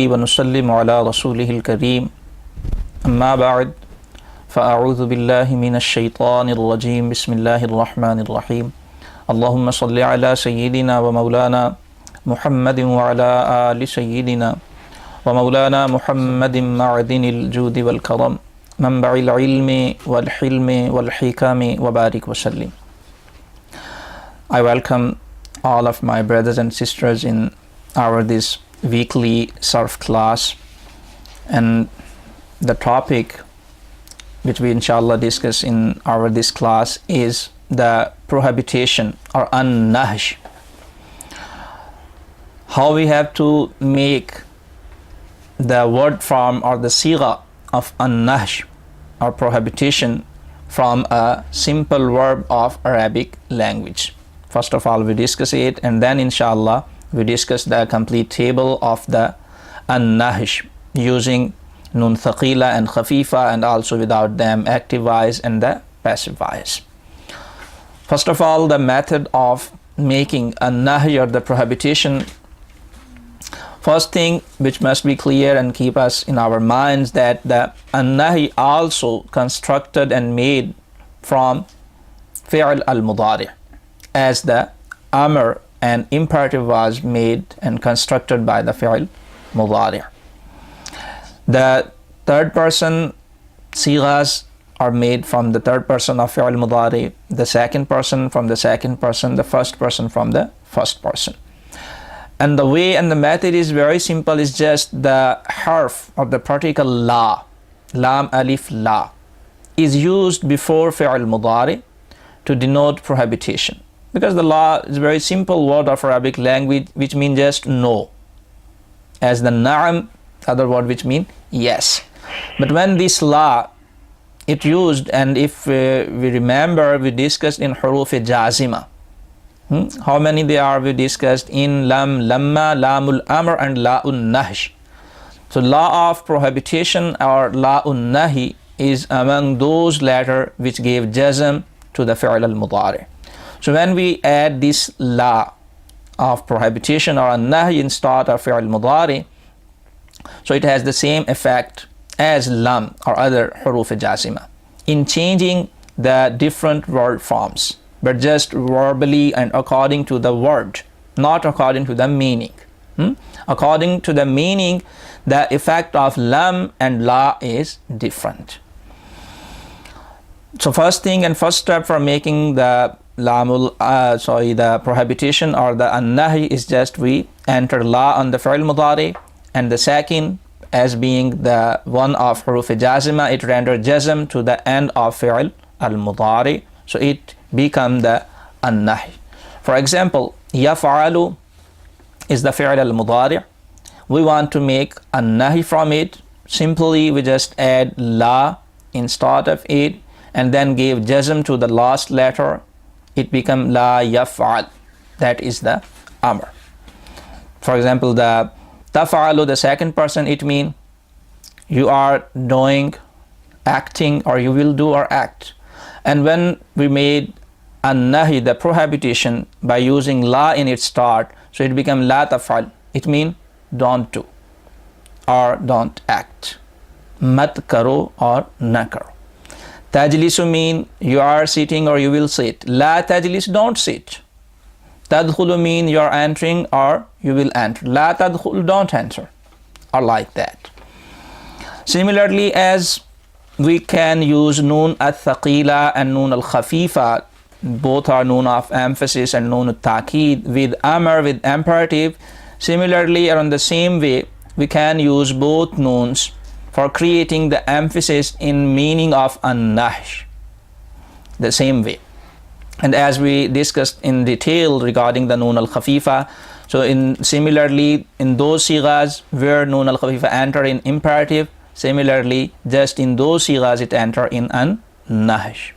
ونسلم على رسوله الكريم أما بعد فأعوذ بالله من الشيطان الرجيم بسم الله الرحمن الرحيم اللهم صل على سيدنا ومولانا محمد وعلى آل سيدنا ومولانا محمد معدن الجود والكرم منبع العلم والحلم والحكم وبارك وسلم. I welcome all of my brothers and sisters in our this weekly Sarf class, and the topic which we inshallah discuss in our this class is the prohibition or an-nahy. How we have to make the word form or the sigha of an-nahy or prohibition from a simple verb of Arabic language. First of all, we discuss it, and then inshallah we discuss the complete table of the an-nahy using nun thaqila and khafifa, and also without them, active voice and the passive voice. First of all, the method of making an-nahy or the prohibition. First thing which must be clear and keep us in our minds, that the an-nahy also constructed and made from fi'l al-mudari', as the amr and imperative was made and constructed by the fi'l mudari'. The third person sighas are made from the third person of fi'l mudari', the second person from the second person, the first person from the first person. And the way and the method is very simple, is just the harf or the particle la, lam alif la, is used before fi'l mudari' to denote prohibition. Because the la is a very simple word of Arabic language which means just no, as the na'am, other word which mean yes. But when this la it used, and if we remember, we discussed in huruf jazima, how many they are, we discussed in lam, lamma, lamul amr and la'un nahy. So la of prohibition or la'un nahi is among those letters which gave jazm to the fi'l al-mudari'. So when we add this la of prohibition or nahy in start of fi'l mudari', so it has the same effect as lam or other huruf jazima in changing the different word forms, but just verbally and according to the word, not according to the meaning. According to the meaning, the effect of lam and la is different. So first thing and first step for making the the prohibition or the an-nahy is just we enter la on the fi'l mudari', and the second, as being the one of huruf jazima, it renders jazm to the end of fi'l al-mudari', so it become the an-nahy. For example, yaf'alu is the fi'l al-mudari'. We want to make an-nahy from it. Simply we just add la in start of it and then give jazm to the last letter. It become la yaf'al, that is the amr. For example, the taf'alu, the second person, it means you are doing, acting, or you will do or act. And when we made an-nahy, the prohibition, by using la in its start, so it become la taf'al, it means don't do or don't act. Mat karo or na karo. Tajlisu mean you are sitting or you will sit. La tajlis, don't sit. Tadkhulu mean you are entering or you will enter. La tadkhul, don't enter, or like that. Similarly, as we can use noon al-thaqila and noon al-khafifa, both are noon of emphasis and noon al-ta'keed, with amr, with imperative. Similarly, or in the same way, we can use both noons for creating the emphasis in meaning of an-nahy, the same way. And as we discussed in detail regarding the noon al-khafifa, so similarly in those sighas where noon al-khafifa enter in imperative, similarly just in those sighas it enter in an-nahy.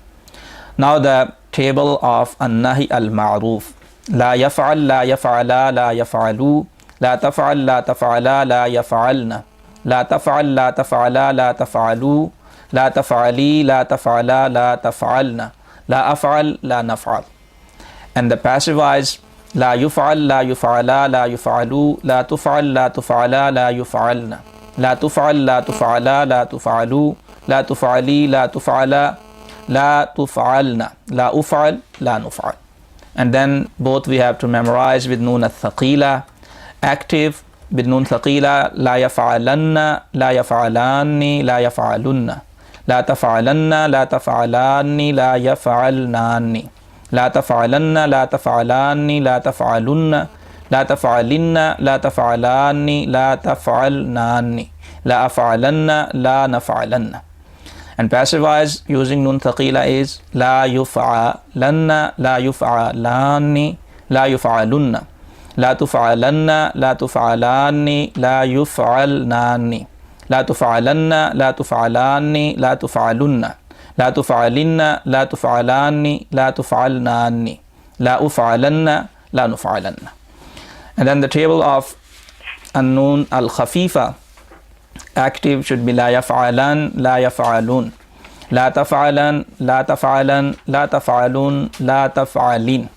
Now the table of an-nahy al-ma'ruf: la yaf'al, la yaf'ala, la yaf'alu, la taf'al, la taf'ala, la yaf'alna, la taf'al, la taf'ala, la taf'alu, la taf'ali, la taf'ala, la taf'alna, la af'al, la naf'al. And the passive voice لا يفعل لا يفعلا لا يفعلوا لا تفعل لا تفعلا لا يفعلن لا تفعل لا تفعلا لا تفعلوا لا تفعلي لا تفعلا لا تفعلن لا أفعل لا نفعل. And then both we have to memorize with nun al-thaqila. Active with nun thaqila, لا يفعلن لا يفعلان لا يفعلن لا تفعلن لا تفعلان لا يفعلنان لا تفعلن لا تفعلان لا تفعلن لا تفعلن لا تفعلان لا تفعلنان لا أفعلن لا نفعلن. And passive voice using nun thaqila is لا يفعلن لا يفعلان لا يفعلن لا تفعلن لا تفعلان لا يفعلنان لا تفعلن لا تفعلان لا تفعلن لا تفعلن لا تفعلان لا تفعلنان لا أفعلن لا نفعلن. And then the table of النون الخفيفة. Active should be لا يفعلن لا يفعلون لا تفعلن لا تفعلن لا تفعلون لا تفعلين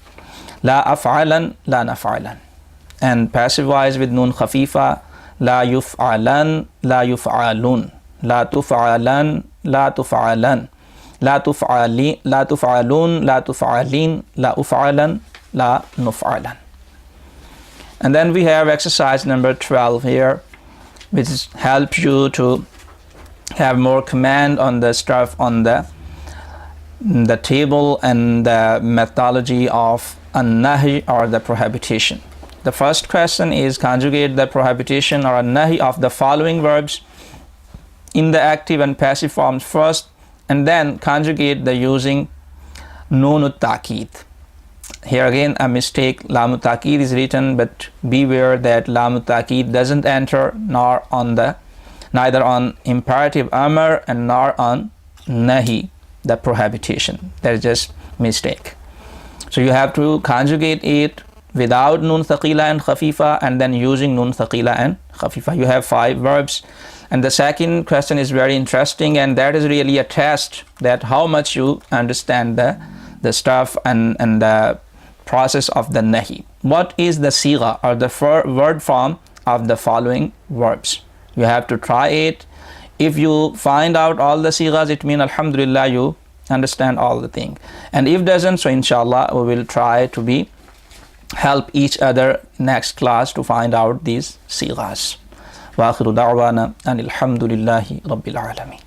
لا أفعلن لا نفعلن. And passive voice with nun khafifa, لا يفعلن لا يفعلون لا تفعلن لا تفعلن لا تفعلي لا تفعلون لا تفعلين لا أفعلن لا نفعلن. And then we have exercise number 12 here, which helps you to have more command on the stuff on the table and the methodology of an-nahy or the prohibition. The first question is conjugate the prohibition or an-nahy of the following verbs in the active and passive forms first, and then conjugate the using nun at-ta'kid. Here again a mistake, lam at-ta'kid is written, but beware that lam at-ta'kid doesn't enter neither on imperative amr and nor on nahi, the prohibition. That is just mistake. So you have to conjugate it without nun thaqila and khafifa, and then using nun thaqila and khafifa. You have 5 verbs. And the second question is very interesting, and that is really a test that how much you understand the stuff and the process of the nahi. What is the sigha or the word form of the following verbs? You have to try it. If you find out all the sighas, it means alhamdulillah you understand all the thing. And if doesn't, so inshallah we will try to help each other next class to find out these sighas. Wa akhiru da'wana anil hamdulillahi rabbil alamin.